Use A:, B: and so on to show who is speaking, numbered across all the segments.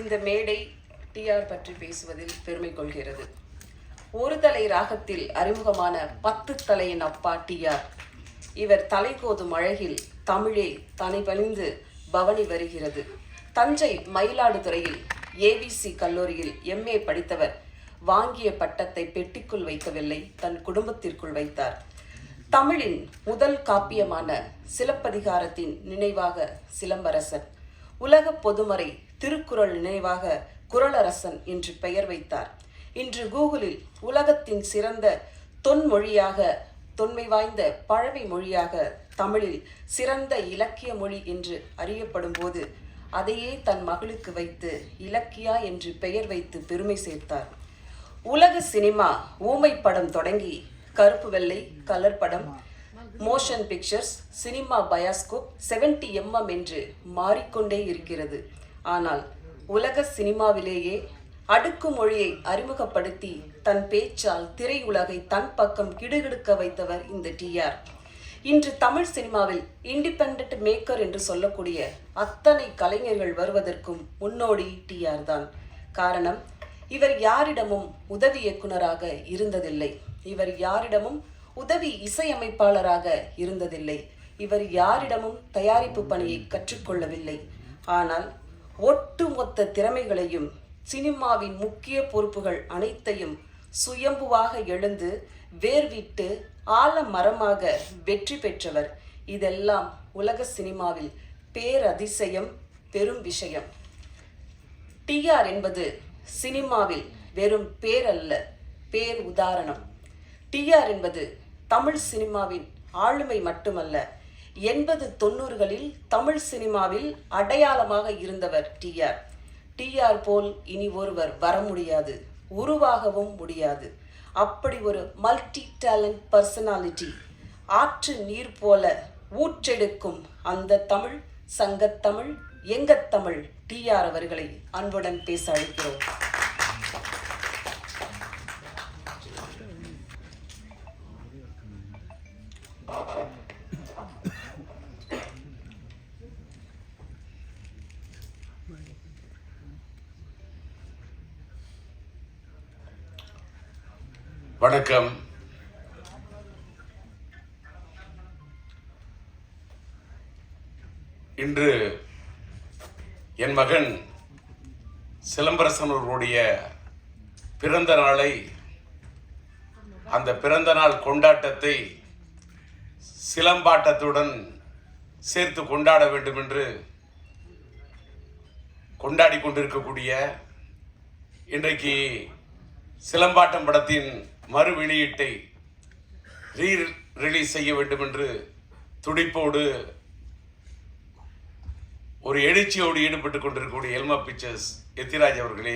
A: இந்த மேடை டிஆர் பற்றி பேசுவதில் பெருமை கொள்கிறது. ஒரு தலை ராகத்தில் அறிமுகமான 10 தலையின் அப்பா டிஆர். இவர் தலைகோதும் அழகில் தமிழே தனிபணிந்து பவனி வருகிறது. தஞ்சை மயிலாடுதுறையில் ஏவிசி கல்லூரியில் MA படித்தவர் வாங்கிய பட்டத்தை பெட்டிக்குள் வைக்கவில்லை, தன் குடும்பத்திற்குள் வைத்தார். தமிழின் முதல் காப்பியமான சிலப்பதிகாரத்தின் நினைவாக சிலம்பரசன், உலக பொதுமறை திருக்குறள் நினைவாக குறளரசன் என்று பெயர் வைத்தார். இன்று கூகுளில் உலகத்தின் சிறந்த தொன்மொழியாக, தொன்மை வாய்ந்த பழமை மொழியாக, தமிழில் சிறந்த இலக்கிய மொழி என்று அறியப்படும் போது அதையே தன் மகளுக்கு வைத்து இலக்கியா என்று பெயர் வைத்து பெருமை சேர்த்தார். உலக சினிமா ஊமை படம் தொடங்கி கருப்பு வெள்ளை, கலர் படம், motion pictures, cinema bioscope, 70mm என்று மாறிக்கொண்டே இருக்கிறது. ஆனால் உலக சினிமாவிலேயே அடுக்குமொழியை அறிமுகப்படுத்தி தன் பேச்சால் திரையுலகை தன் பக்கம் கிடுகிடுக்க வைத்தவர் இந்த டிஆர். இன்று தமிழ் சினிமாவில் இண்டிபெண்டன்ட் மேக்கர் என்று சொல்லக்கூடிய அத்தனை கலைஞர்கள் வருவதற்கும் முன்னோடி டிஆர் தான். காரணம், இவர் யாரிடமும் உதவி இயக்குனராக இருந்ததில்லை. இவர் யாரிடமும் உதவி இசையமைப்பாளராக இருந்ததில்லை. இவர் யாரிடமும் தயாரிப்பு பணியை கற்றுக்கொள்ளவில்லை. ஆனால் ஒட்டுமொத்த திறமைகளையும் சினிமாவின் முக்கிய பொறுப்புகள் அனைத்தையும் சுயம்புவாக எழுந்து வேர்விட்டு ஆலமரமாக வெற்றி பெற்றவர். இதெல்லாம் உலக சினிமாவில் பேரதிசயம், பெரும் விஷயம். டிஆர் என்பது சினிமாவில் வெறும் பேர் அல்ல, பேர் உதாரணம். டிஆர் என்பது தமிழ் சினிமாவின் ஆளுமை மட்டுமல்ல, 80-90களில் தமிழ் சினிமாவில் அடையாளமாக இருந்தவர் டிஆர். டிஆர் போல் இனி ஒருவர் வர முடியாது, உருவாகவும் முடியாது. அப்படி ஒரு மல்டி டேலண்ட் பர்சனாலிட்டி. ஆற்று நீர் போல ஊற்றெடுக்கும் அந்த தமிழ், சங்கத்தமிழ், எங்கத்தமிழ் டிஆர் அவர்களை அன்புடன் பேச அழைக்கிறோம்.
B: வணக்கம். இன்று என் மகன் சிலம்பரசன் அவர்களுடைய பிறந்த நாளை, அந்த பிறந்த நாள் கொண்டாட்டத்தை சிலம்பாட்டத்துடன் சேர்த்து கொண்டாட வேண்டும் என்று கொண்டாடி கொண்டிருக்கக்கூடிய, இன்றைக்கு சிலம்பாட்டம் படத்தின் மறு வெளியீட்டை ரிலீஸ் செய்ய வேண்டும் என்று துடிப்போடு ஒரு எழுச்சியோடு ஈடுபட்டு கொண்டிருக்கக்கூடிய எல்மா பிக்சர்ஸ் எத்திராஜ் அவர்களே,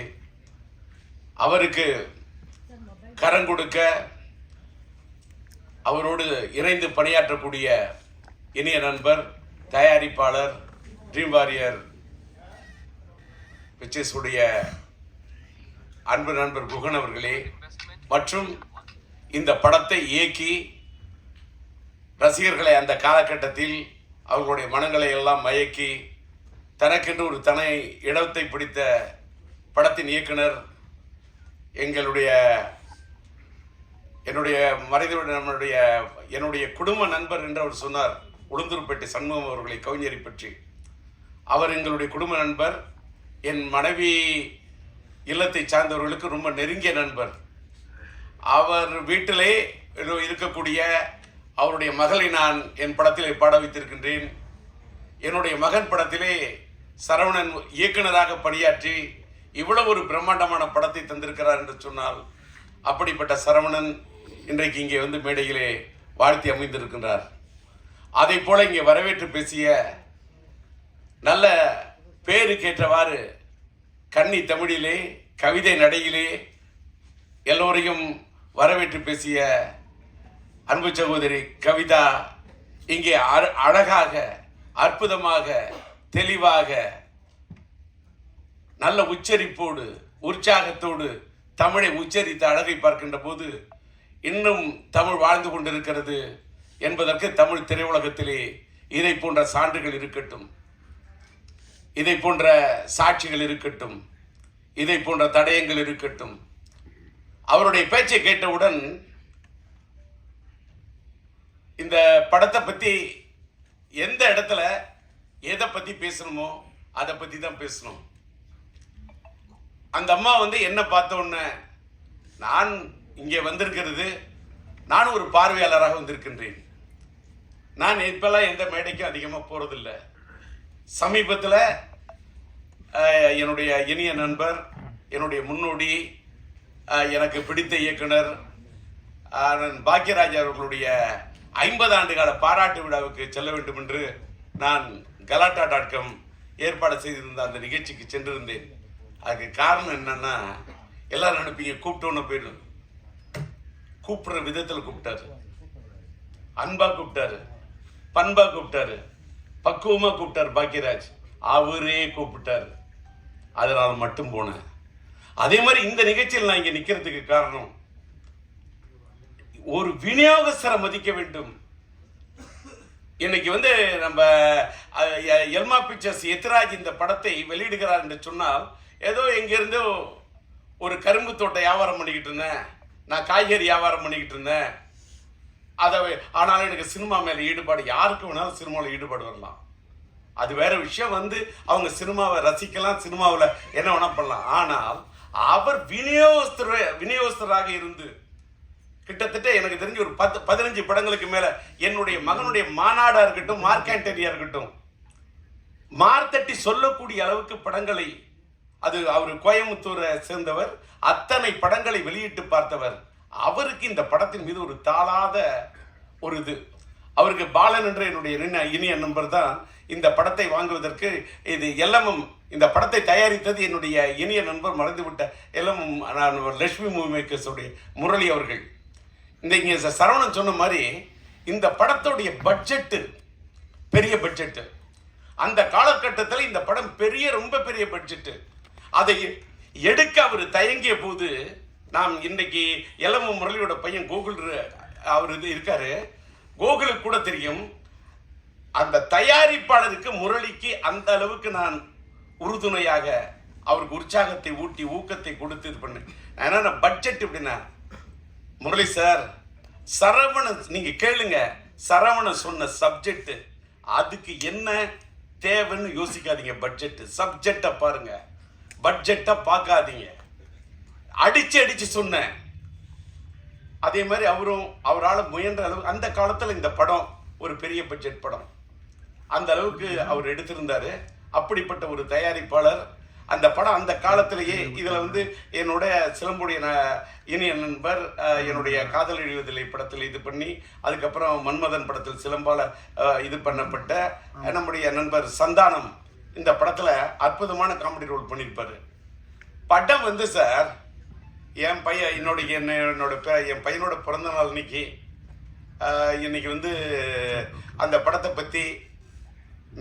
B: அவருக்கு கரம் கொடுக்க அவரோடு இணைந்து பணியாற்றக்கூடிய இனிய நண்பர், தயாரிப்பாளர், ட்ரீம் வாரியர் பிக்சர்ஸ் உடைய அன்பு நண்பர் குகன் அவர்களே, மற்றும் இந்த படத்தை இயக்கி ரசிகர்களை அந்த காலகட்டத்தில் அவர்களுடைய மனங்களை எல்லாம் மயக்கி தனக்கென்று ஒரு தனி இடத்தை பிடித்த படத்தின் இயக்குனர், என்னுடைய குடும்ப நண்பர் என்று அவர் சொன்னார், உளுந்தூர்பேட்டை சண்முகம் அவர்களை, கவிஞரை பற்றி. அவர் எங்களுடைய குடும்ப நண்பர், என் மனைவி இல்லத்தை சார்ந்தவர்களுக்கு ரொம்ப நெருங்கிய நண்பர். அவர் வீட்டிலே இருக்கக்கூடிய அவருடைய மகளை நான் என் படத்திலே பாட வைத்திருக்கின்றேன். என்னுடைய மகன் படத்திலே சரவணன் இயக்குனராக பணியாற்றி இவ்வளவு ஒரு பிரம்மாண்டமான படத்தை தந்திருக்கிறார் என்று சொன்னால், அப்படிப்பட்ட சரவணன் இன்றைக்கு இங்கே வந்து மேடையிலே வாழ்த்தி அமைந்திருக்கின்றார். அதை போல இங்கே வரவேற்று பேசிய, நல்ல பேருக்கேற்றவாறு கன்னி தமிழிலே, கவிதை நடையிலே எல்லோரையும் வரவேற்று பேசிய அன்பு சகோதரி கவிதா இங்கே அழகாக, அற்புதமாக, தெளிவாக, நல்ல உச்சரிப்போடு, உற்சாகத்தோடு தமிழை உச்சரித்த அழகை பார்க்கின்ற போது இன்னும் தமிழ் வாழ்ந்து கொண்டிருக்கிறது என்பதற்கு தமிழ் திரையுலகத்திலே இதை போன்ற சான்றுகள் இருக்கட்டும், இதை போன்ற சாட்சிகள் இருக்கட்டும். இதை போன்ற தடயங்கள் இருக்கட்டும். அவருடைய பேச்சை கேட்டவுடன் இந்த படத்தை பற்றி எந்த இடத்துல எதை பற்றி பேசணுமோ அதை பற்றி தான் பேசணும். அந்த அம்மா என்ன பார்த்த உடனே, நான் இங்கே வந்திருக்கிறது, நான் ஒரு பார்வையாளராக வந்திருக்கின்றேன். நான் இப்பெல்லாம் எந்த மேடைக்கும் அதிகமாக போகிறதில்லை. சமீபத்தில் என்னுடைய இனிய நண்பர், என்னுடைய முன்னோடி, எனக்கு பிடித்த இயக்குனர் பாக்யராஜ் அவர்களுடைய 50 ஆண்டு கால பாராட்டு விழாவுக்கு செல்ல வேண்டும் என்று நான் galatta.com ஏற்பாடு செய்திருந்த அந்த நிகழ்ச்சிக்கு சென்றிருந்தேன். அதுக்கு காரணம் என்னன்னா, எல்லாரும் நினைப்பீங்க கூப்பிட்டோன்னு போயிடும். கூப்பிடுற விதத்தில் கூப்பிட்டாரு, அன்பா கூப்பிட்டாரு, பண்பா கூப்பிட்டாரு, பக்குவமா கூப்பிட்டாரு பாக்யராஜ். அவரே கூப்பிட்டாரு, அதனால மட்டும் போனேன். அதே மாதிரி இந்த நிகழ்ச்சியில் நான் இங்க நிக்கிறதுக்கு காரணம், ஒரு விநியோகஸ்தரை மதிக்க வேண்டும். இன்னைக்கு நம்ம எல்மா பிக்சர்ஸ் எத்ராஜ் இந்த படத்தை வெளியிடுகிறார் என்று சொன்னால், ஏதோ எங்கிருந்து ஒரு கரும்பு தோட்ட வியாபாரம் பண்ணிக்கிட்டு இருந்தேன், நான் காய்கறி வியாபாரம் பண்ணிக்கிட்டு இருந்தேன், ஆனாலும் எனக்கு சினிமா மேலே ஈடுபாடு. யாருக்கு வேணாலும் சினிமாவில் ஈடுபாடு வரலாம், அது வேற விஷயம். அவங்க சினிமாவை ரசிக்கலாம், சினிமாவில் என்ன வேணா பண்ணலாம். ஆனால் அவர் விநியோகஸ்தராக இருந்து கிட்டத்தட்ட எனக்கு தெரிஞ்சு ஒரு 10-15 படங்களுக்கு மேல, என்னுடைய மகனுடைய மாநாடா இருக்கட்டும், மார்க்காண்டரியா இருக்கட்டும், மார்த்தட்டி சொல்லக்கூடிய அளவுக்கு படங்களை, அது அவர் கோயம்புத்தூரை சேர்ந்தவர், அத்தனை படங்களை வெளியிட்டு பார்த்தவர். அவருக்கு இந்த படத்தின் மீது ஒரு தாளாத ஒரு இது. அவருக்கு பாலன் என்ற என்னுடைய இனிய நண்பர் தான் இந்த படத்தை வாங்குவதற்கு, இது எல்லமும் இந்த படத்தை தயாரித்தது என்னுடைய இனிய நண்பர், மறைந்துவிட்ட எல்லமும் லட்சுமி மூவி மேக்கர்ஸ் உடைய முரளி அவர்கள். இங்க சரவணன் சொன்ன மாதிரி இந்த படத்துடைய பட்ஜெட்டு பெரிய பட்ஜெட்டு. அந்த காலகட்டத்தில் இந்த படம் ரொம்ப பெரிய பட்ஜெட்டு. அதை எடுக்க அவர் தயங்கிய போது, நாம் இன்னைக்கு எல்லமு முரளியோட பையன் கோகுல் அவர் இருக்காரு, கோகுலுக்கு கூட தெரியும், அந்த தயாரிப்பாளருக்கு முரளிக்கு அந்த அளவுக்கு நான் உறுதுணையாக அவருக்கு உற்சாகத்தை ஊட்டி ஊக்கத்தை கொடுத்து இது பண்ணு. ஏன்னா பட்ஜெட் எப்படின்னா, முரளி சார், சரவணன் நீங்க கேளுங்க, சரவணன் சொன்ன சப்ஜெக்ட், அதுக்கு என்ன தேவைன்னு யோசிக்காதீங்க. பட்ஜெட் சப்ஜெக்டை பாருங்க, பட்ஜெட்டை பார்க்காதீங்க. அடிச்சு சொன்னேன். அதே மாதிரி அவரால் முயன்ற அளவு அந்த காலத்தில் இந்த படம் ஒரு பெரிய பட்ஜெட் படம், அந்த அளவுக்கு அவர் எடுத்திருந்தாரு. அப்படிப்பட்ட ஒரு தயாரிப்பாளர். அந்த படம் அந்த காலத்திலேயே இதில் என்னுடைய சிலம்புடைய இனிய நண்பர் என்னுடைய காதல் எழுவதில்லை படத்தில் இது பண்ணி, அதுக்கப்புறம் மன்மதன் படத்தில் சிலம்பால இது பண்ணப்பட்ட நம்முடைய நண்பர் சந்தானம் இந்த படத்தில் அற்புதமான காமெடி ரோல் பண்ணியிருப்பாரு. படம் சார், என் பையன் என் பையனோட பிறந்த நாள் இன்னைக்கு அந்த படத்தை பற்றி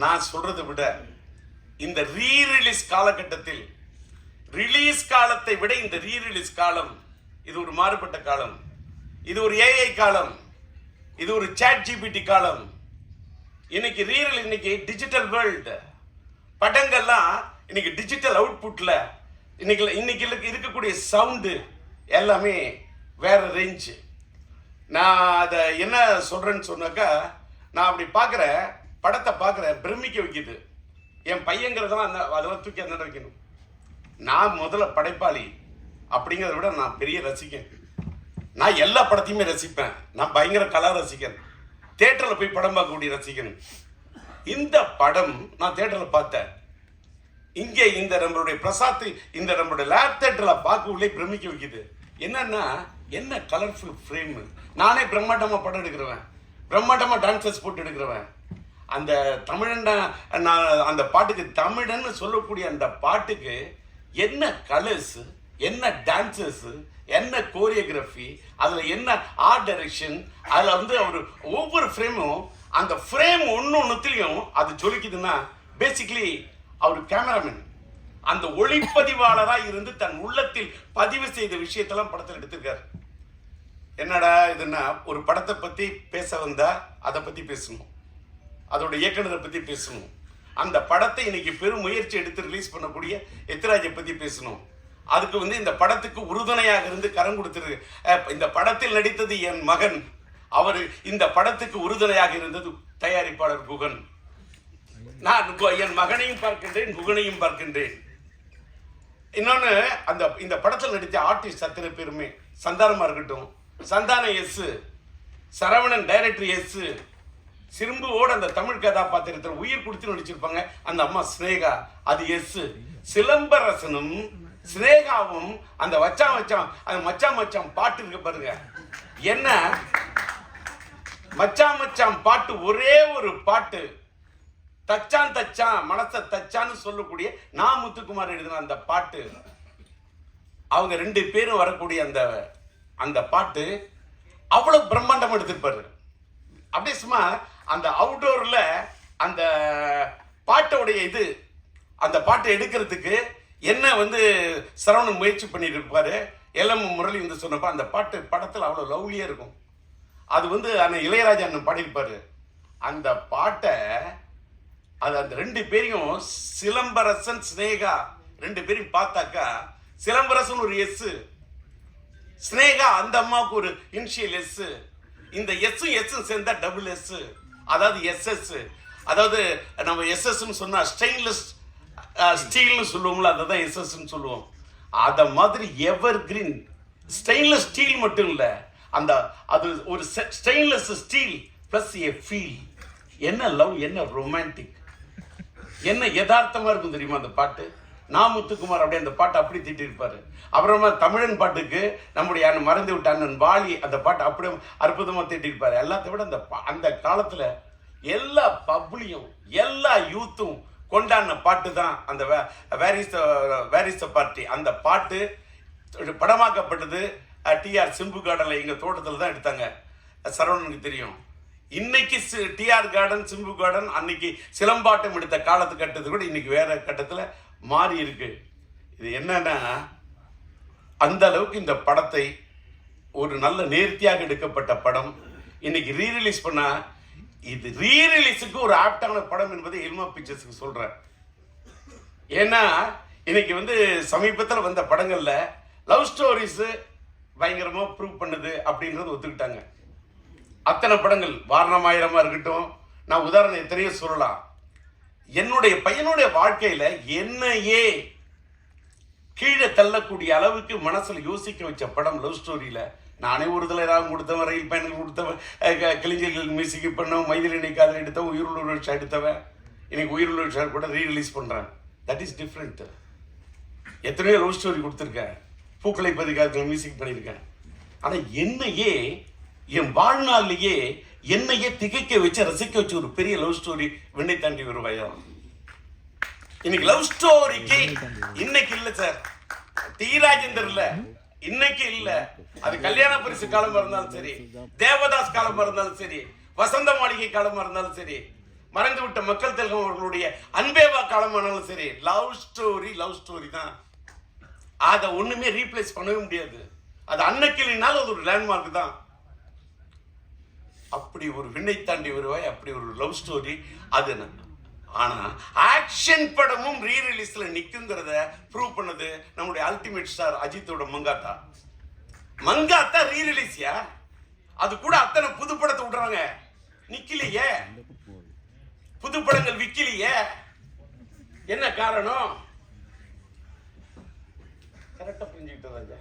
B: நான் சொல்றதை விட, இந்த ரீரிலீஸ் காலகட்டத்தில், ரிலீஸ் காலத்தை விட இந்த ரீரிலீஸ் காலம், இது ஒரு மாறுபட்ட காலம், இது ஒரு ஏஐ காலம், இது ஒரு சாட் ஜிபிடி காலம். இன்னைக்கு டிஜிட்டல் வேர்ல்டு. படங்கள்லாம் இன்னைக்கு டிஜிட்டல் அவுட்புட்ல இன்னைக்கு இருக்கக்கூடிய சவுண்டு எல்லாமே வேற ரேஞ்சு. நான் அதை என்ன சொல்றேன்னு சொன்னாக்கா, நான் அப்படி பார்க்குறேன், படத்தை பார்க்குறேன், பிரமிக்க வைக்குது. என் பையங்கிறதெல்லாம் அதெல்லாம் தூக்கி அந்த வைக்கணும். நான் முதல்ல படைப்பாளி அப்படிங்கிறத விட நான் பெரிய ரசிகன். நான் எல்லா படத்தையுமே ரசிப்பேன். நான் பயங்கர கலா ரசிகன், தேட்டரில் போய் படம் பார்க்கக்கூடிய ரசிகன். இந்த படம் நான் தேட்டரில் பார்த்தேன். இங்கே இந்த நம்மளுடைய பிரசாத் இந்த நம்மளுடைய லேப் தேட்டரில் பார்க்கவுள்ளே பிரமிக்க வைக்குது. என்னன்னா, என்ன கலர்ஃபுல் ஃப்ரேம். நானே பிரம்மாண்டமாக படம் எடுக்கிறவன், பிரம்மாண்டமாக டான்சர்ஸ் போட்டு எடுக்கிறவன். அந்த தமிழன் அந்த பாட்டுக்கு, தமிழன்னு சொல்லக்கூடிய அந்த பாட்டுக்கு என்ன கலர்ஸ், என்ன டான்சர்ஸ், என்ன கோரியோகிராஃபி, அதில் என்ன ஆர்ட் டைரக்ஷன், அதில் அவர் ஒவ்வொரு ஃப்ரேமும், அந்த ஃப்ரேம் ஒன்றுத்தையும் அது சொல்லிக்குதுன்னா, பேசிக்கலி அவர் கேமராமேன், அந்த ஒளிப்பதிவாளராக இருந்து தன் உள்ளத்தில் பதிவு செய்த விஷயத்தெல்லாம் படத்தில் எடுத்திருக்காரு. என்னடா இதுன்னா, ஒரு படத்தை பற்றி பேச வந்தா அதை பற்றி பேசணும், அதோட இயக்குனரை பற்றி பேசணும், அந்த படத்தை இன்னைக்கு பெரும் முயற்சி எடுத்து ரிலீஸ் பண்ணக்கூடிய எத்ராஜை பற்றி பேசணும். அதுக்கு வந்து இந்த படத்துக்கு உறுதுணையாக இருந்து கரம் கொடுத்துரு. இந்த படத்தில் நடித்தது என் மகன், அவர் இந்த படத்துக்கு உறுதுணையாக இருந்தது தயாரிப்பாளர் குகன். நான் என் மகனையும் பார்க்கின்றேன், குகனையும் பார்க்கின்றேன். இன்னொன்று, இந்த படத்தில் நடித்த ஆர்டிஸ்ட் அத்தனை பேருமே, சந்தானமா இருக்கட்டும், Santhanam yes, Saravanan director yes, சிம்புவோட அந்த தமிழ் கதாபாத்திரத்தில் உயிர் கொடுத்து நடிச்சிருப்பாங்க அந்த அம்மா ஸ்னேகா, அது எஸ். சிலம்பரசனும் ஸ்னேகாவும் அந்த அந்த மச்சான் பாட்டு இருக்கு பாருங்க, என்ன மச்சான் பாட்டு, ஒரே ஒரு பாட்டு, தச்சான் மனச தச்சான்னு சொல்லக்கூடிய நான் முத்துக்குமார் எழுதின அந்த பாட்டு, அவங்க 2 பேரும் வரக்கூடிய அந்த பாட்டு அவ்வளவு பிரம்மாண்டம் எடுத்திருப்பாரு. அப்படியே சும்மா அந்த அவுட்டோர்ல அந்த பாட்டோடைய அந்த பாட்டை எடுக்கிறதுக்கு என்ன வந்து சரவணன் முயற்சி பண்ணிட்டு இருப்பாரு. எல்எம் முரளி வந்து சொன்னப்ப அந்த பாட்டு படத்தில் அவ்வளோ லவ்லியா இருக்கும். அது வந்து அந்த இளையராஜா அண்ணன் பாடியிருப்பாரு. அந்த பாட்டை அந்த 2 பேரையும், சிலம்பரசன் ஸ்னேகா 2 பேரையும் பார்த்தாக்கா, சிலம்பரசன் ஒரு எஸ், ஸ்னேகா அந்த அம்மாவுக்கு ஒரு இனிஷியல் எஸ், இந்த எஸ் சேர்ந்தா டபுள் எஸ், அதாவது எஸ்எஸ். அதாவது நம்ம எஸ்எஸ்ன்னு சொன்னா ஸ்டெயின்லெஸ் ஸ்டீல்னு சொல்லுவோம்ல, அதை தான் எஸ்எஸ்ன்னு சொல்லுவோம். அதை மாதிரி எவர் கிரீன் ஸ்டெயின்லெஸ் ஸ்டீல் மட்டும் இல்லை, அது ஒரு stainless steel plus A feel. என்ன லவ், என்ன ரொமான்டிக், என்ன யதார்த்தமா இருக்கும் தெரியுமா அந்த பாட்டு. நான் முத்துக்குமார் அப்படியே அந்த பாட்டை அப்படி திட்டிருப்பாரு. அப்புறமா தமிழன் பாட்டுக்கு நம்முடைய மறந்து விட்ட அண்ணன் வாலி அந்த பாட்டை அப்படியே அற்புதமா திட்டிருப்பாரு. எல்லாத்தை விட அந்த காலத்துல எல்லா பப்ளியும் எல்லா யூத்தும் கொண்டாடின பாட்டு தான் அந்த வேர் இஸ் த பார்ட்டி. அந்த பாட்டு படமாக்கப்பட்டது டிஆர் சிம்பு கார்டன்ல எங்க தோட்டத்தில் தான் எடுத்தாங்க. சரவணனுக்கு தெரியும். இன்னைக்கு டிஆர் கார்டன், சிம்பு கார்டன் அன்னைக்கு சிலம்பாட்டம் எடுத்த காலத்து கட்டத்தை கூட இன்னைக்கு வேற கட்டத்தில் மாறி இருக்கு. இது என்னன்னா, அந்த அளவுக்கு இந்த படத்தை ஒரு நல்ல நேர்த்தியாக எடுக்கப்பட்ட படம் இன்னைக்கு ரீரிலீஸ் பண்ணா, இது ரீரிலீஸுக்கு ஒரு ஆப்டான படம் என்பதை எல்மா பிக்சர்ஸ்க்கு சொல்றேன். ஏன்னா இன்னைக்கு வந்து சமீபத்தில் வந்த படங்கள்ல லவ் ஸ்டோரிஸ் பயங்கரமா ப்ரூவ் பண்ணுது அப்படின்றது ஒத்துக்கிட்டாங்க. அத்தனை படங்கள், வாரணமாயிரமா இருக்கட்டும், நான் உதாரணம் எத்தனையோ சொல்லலாம். என்னுடைய பையனுடைய வாழ்க்கையில என்னையே கீழே தள்ளக்கூடிய அளவுக்கு மனசுல யோசிக்க வச்ச படம் லவ் ஸ்டோரியில. நானே ஒரு தலை ராகம் கொடுத்தவன், ரயில் பயணங்கள் கொடுத்தவன், கிளிஞ்சல் மியூசிக் பண்ணவன், மைதிலி காதல் எடுத்தவன், உயிருள்ள விஷயம் எடுத்தவன், இன்னைக்கு உயிருள்ள விஷயம் கூட ரீரிலீஸ் பண்றேன். That is different. எத்தனையோ லவ் ஸ்டோரி கொடுத்துருக்கேன், பூக்களை பதிகாரத்தில் மியூசிக் பண்ணியிருக்கேன். ஆனா என்னையே என் வாழ்நாளிலேயே என்னையே திகைக்க வச்சு ரசிக்க வச்ச ஒரு பெரிய லவ் ஸ்டோரி விண்ணை தாண்டி வருவாயா. இன்னைக்கு லவ் ஸ்டோரிக்கு இன்னைக்கு இல்ல சார், தீராஜேந்தர் இல்ல, இன்னைக்கு இல்ல. அது கல்யாண பரிசு காலமா இருந்தாலும் சரி, தேவதாஸ் காலமா இருந்தாலும் சரி, வசந்த மாளிகை காலமா இருந்தாலும் சரி, மறைந்து விட்ட மக்கள் திலகம் அவர்களுடைய அன்பேவா காலமானாலும் சரி, லவ் ஸ்டோரி தான். அதை ஒண்ணுமே ரீப்ளேஸ் பண்ணவே முடியாது. அது அன்னைக்கு இல்லைனாலும் அது ஒரு லேண்ட்மார்க் தான். அப்படி ஒரு விண்ணை தாண்டி வருவாய், அப்படி ஒரு லவ் ஸ்டோரி அது. ஆனா ஆக்ஷன் படமும் ரீரிலீஸ்ல நிக்குங்கிறத ப்ரூவ் பண்ணது நம்முடைய அல்டிமேட் ஸ்டார் அஜித்தோட மங்காத்தா ரீரிலீஸ்யா. அது கூட அத்தனை புது படத்தை விடுறாங்க, நிக்கலையே, புது படங்கள் விக்கலையே. என்ன காரணம்? கரெக்டா புரிஞ்சுக்கிட்டு ராஜா.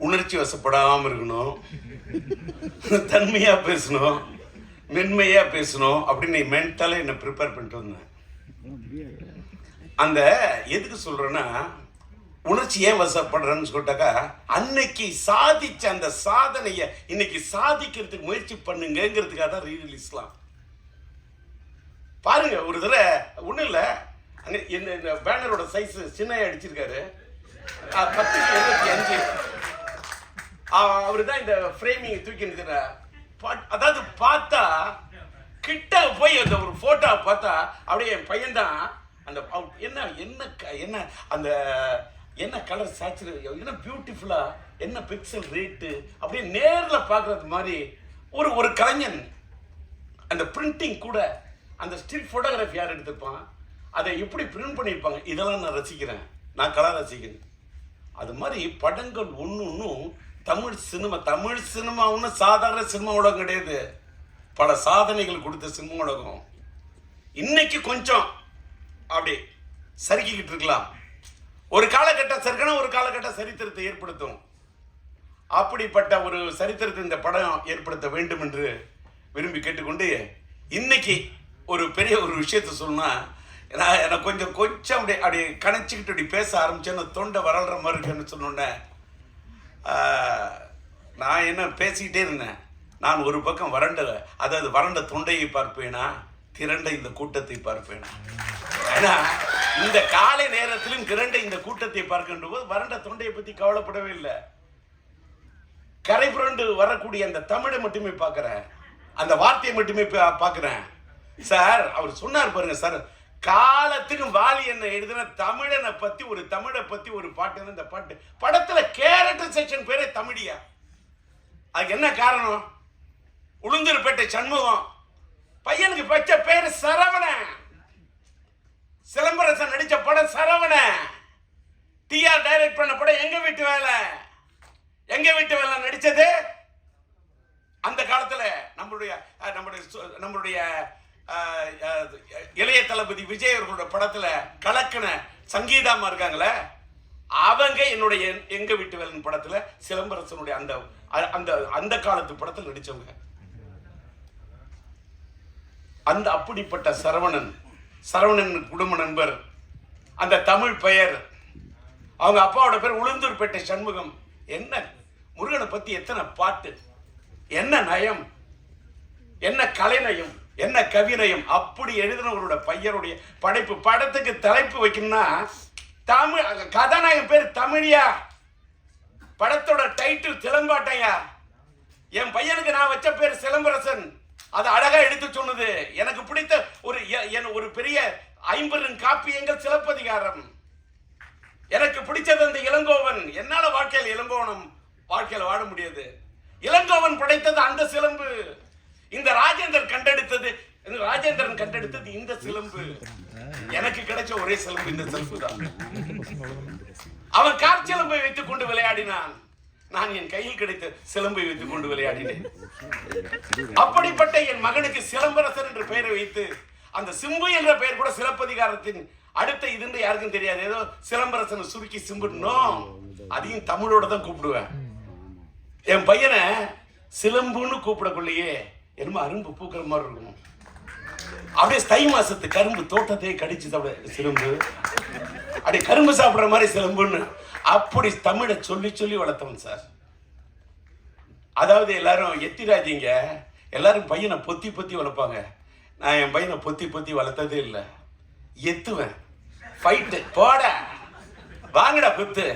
B: உணர்ச்சி வசப்படாம இருக்கணும், தன்மையா பேசணும், மென்மையா பேசணும் அப்படின்னு மென்டலா என்ன ப்ரிப்பேர் பண்ணிட்டு வந்தேன். அந்த எதுக்கு சொல்றேன்னா, உணர்ச்சி ஏன் வசப்படுறேன்னு சொல்லிட்டாக்கா, அன்னைக்கு சாதிச்ச அந்த சாதனைய இன்னைக்கு சாதிக்கிறதுக்கு முயற்சி பண்ணுங்கிறதுக்காக தான் ரீரிலீஸ்லாம். பாருங்க, ஒரு தடவை ஒன்றும் இல்லை, இந்த பேனரோட சைஸ் சின்ன அடிச்சிருக்காரு, 10/75. அவரு தான் இந்த ஃப்ரேமிங் தூக்கி நிற்கிறார். அதாவது பார்த்தா கிட்ட போய் அந்த ஒரு போட்டோ பார்த்தா அப்படியே என் பையன் தான் அந்த என்ன என்ன என்ன அந்த என்ன கலர் சேச்சுரேட், என்ன பியூட்டிஃபுல்லா, என்ன பிக்சல் ரேட்டு, அப்படியே நேரில் பார்க்கறது மாதிரி ஒரு கலைஞன் அந்த பிரிண்டிங் கூட, அந்த ஸ்டில் ஃபோட்டோகிராஃபி யார் எடுத்திருப்பான், அதை எப்படி பிரிண்ட் பண்ணியிருப்பாங்க, இதெல்லாம் நான் ரசிக்கிறேன். நான் கலா ரசிக்கிறேன். அது மாதிரி படங்கள் ஒன்றும் தமிழ் சினிமா ஒன்றும் சாதாரண சினிமா உலகம் கிடையாது. பல சாதனைகள் கொடுத்த சினிமா உலகம். இன்னைக்கு கொஞ்சம் அப்படி சறுக்கிக்கிட்டு இருக்கலாம். ஒரு காலகட்டம் சறுக்கணும், ஒரு காலகட்டம் சரித்திரத்தை ஏற்படுத்தும். அப்படிப்பட்ட ஒரு சரித்திரத்தை இந்த படம் ஏற்படுத்த வேண்டும் என்று விரும்பி கேட்டுக்கொண்டு, இன்னைக்கு ஒரு பெரிய ஒரு விஷயத்த சொன்னா, எனக்கு கொஞ்சம் அப்படி கணச்சிக்கிட்டு அப்படி பேச ஆரம்பிச்சேன்னு தொண்டை வரல்ற மாதிரி இருக்குன்னு சொன்னோன்னே, நான் என்ன பேசிக்கிட்டே இருந்தேன். நான் ஒரு பக்கம் வறண்ட தொண்டையை பார்ப்பேனா, திரண்ட இந்த கூட்டத்தை பார்ப்பேனா. ஏன்னா இந்த காலை நேரத்திலும் திரண்ட இந்த கூட்டத்தை பார்க்கின்ற போது வறண்ட தொண்டையை பத்தி கவலைப்படவே இல்லை. கரை புரண்டு வரக்கூடிய அந்த தமிழை மட்டுமே பார்க்கிறேன், அந்த வார்த்தையை மட்டுமே பார்க்கிறேன். சார் அவர் சொன்னார் பாருங்க சார், காலத்துக்கு வாலி என்ன எழுதின தமிழனை பத்தி ஒரு தமிழை பத்தி ஒரு பாட்டு. இந்த பாட்டு படத்துல கேரக்டர் செக்ஷன் பேரே தமிழியா. அதுக்கு என்ன காரணம்? உளுந்தூர்பேட்டை சண்முகம் பையனுக்கு வச்ச பேரு சரவணன். சிலம்பரசன் நடிச்ச படம் சரவணன். டிஆர் டைரக்ட் பண்ண படம் எங்க வீட்டு வேலை. எங்க வீட்டு வேலை நடிச்சது அந்த காலத்துல நம்மளுடைய இளைய தளபதி விஜய் அவர்களோட படத்துல கலக்கன சங்கீதாமா இருக்காங்களே, அவங்க என்னுடைய எங்க வீட்டு வேலை படத்துல சிலம்பரசனுடைய அந்த காலத்து படத்தில் நடிச்சவங்க. அந்த அப்படிப்பட்ட சரவணன் குடும்ப நண்பர், அந்த தமிழ் பெயர், அவங்க அப்பாவோட பேர் உளுந்தூர்பேட்டை சண்முகம். என்ன முருகனை பத்தி எத்தனை பாட்டு, என்ன நயம், என்ன கலைநயம், என்ன கவிநயம். அப்படி எழுதினவங்களோட பையனுடைய படைப்பு. படத்துக்கு தலைப்பு வைக்கணும்னா தமிழ், கதாநாயகன் பேர் தமிழியா, படத்தோட டைட்டில் சிலம்பாட்டையா. என் பையனுக்கு நான் வச்ச பேர் சிலம்பரசன். அது அழகா எடுத்து சொன்னது. எனக்கு பிடித்த ஒரு பெரிய 50 காப்பியங்கள் சிலப்பதிகாரம். எனக்கு பிடிச்சது அந்த இளங்கோவன். என்னால வாழ்க்கையில வாழ முடியாது. இளங்கோவன் படைத்தது அந்த சிலம்பு. இந்த ராஜேந்திரன் கண்டெடுத்தது இந்த சிலம்பு. எனக்கு கிடைச்ச ஒரே சிலம்பு இந்த சிலம்பு தான். அவன் காற்சிலம்பை வைத்துக் கொண்டு விளையாடினான், நான் என் கையில் கிடைத்த சிலம்பை வைத்துக் கொண்டு விளையாடினேன். அப்படிப்பட்ட என் மகனுக்கு சிலம்பரசன் என்ற பெயரை வைத்து, அந்த சிம்பு என்ற பெயர் கூட சிலப்பதிகாரத்தின் அடுத்த இதுன்னு யாருக்கும் தெரியாது. ஏதோ சிலம்பரசன் சுருக்கி சிம்புனோம், அதையும் தமிழோட தான் கூப்பிடுவேன். என் பையனை சிலம்புன்னு கூப்பிடக்குள்ளேயே என்னமோ அரும்பு பூக்கிற மாதிரி இருக்கும். அப்படியே தை மாசத்து கரும்பு தோட்டத்தையே கடிச்சு சிலம்பு, அப்படியே கரும்பு சாப்பிடுற மாதிரி சிலம்புன்னு அப்படி தமிழை சொல்லி சொல்லி வளர்த்தவன் சார். அதாவது எல்லாரும் எத்திராஜிங்க, எல்லாரும் பையனை பொத்தி வளர்ப்பாங்க. நான் என் பையனை பொத்தி வளர்த்ததே இல்லை. எத்துவேன், ஃபைட்டு போட வாங்கடா குத்து,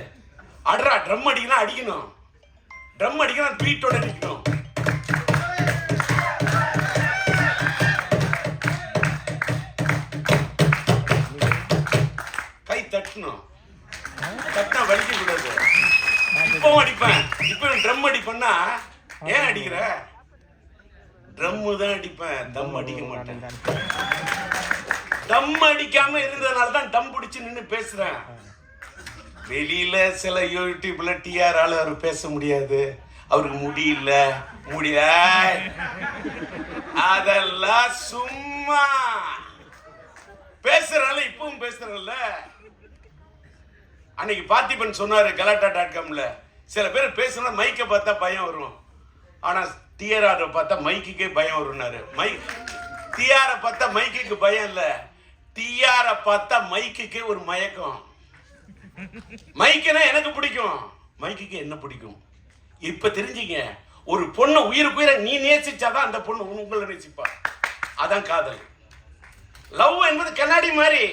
B: அடரா ட்ரம் அடிக்கணும், ட்ரம் அடிக்கணும், பீட்டோட அடிக்கணும். கை தட்டணும், தட்டினா வலிக்க கூடாது. இப்பவும் அடிப்பேன். இப்ப ட்ரம் அடிப்பேன்னா, ஏன் அடிக்கிற? ட்ரம் தான் அடிப்பேன், தம் அடிக்க மாட்டேன். தம் அடிக்காம இருந்ததுனால தான் டம் பிடிச்சு நின்று பேசுறேன். வெளியில சில யூடியூப்ல டிஆரால அவர் பேச முடியாது, அவருக்கு முடியல, அதெல்லாம் சும்மா பேசுறால. இப்பவும் பேசுறல. அன்னைக்கு பார்த்திபன் சொன்னாரு கலாட்டா.comல, சில பேர் பேசுனா மைக்கை பார்த்தா பயம் வரும், ஆனா டிஆர் பார்த்தா மைக்குக்கே பயம் வரும்னாரு. டிஆரை பார்த்தா மைக்குக்கு பயம் இல்ல, டிஆரை பார்த்தா மைக்குக்கே ஒரு மயக்கம். மைக்குனா எனக்கு பிடிக்கும், மைக்குக்கு என்ன பிடிக்கும். இப்ப தெரிஞ்சுங்க, ஒரு பொண்ணு உயிருக்குயிர நீ நேசிச்சாதான் அந்த பொண்ணு உங்களை நேசிப்பா. அதான் காதல். லவ் என்பது கண்ணாடி மாதிரி.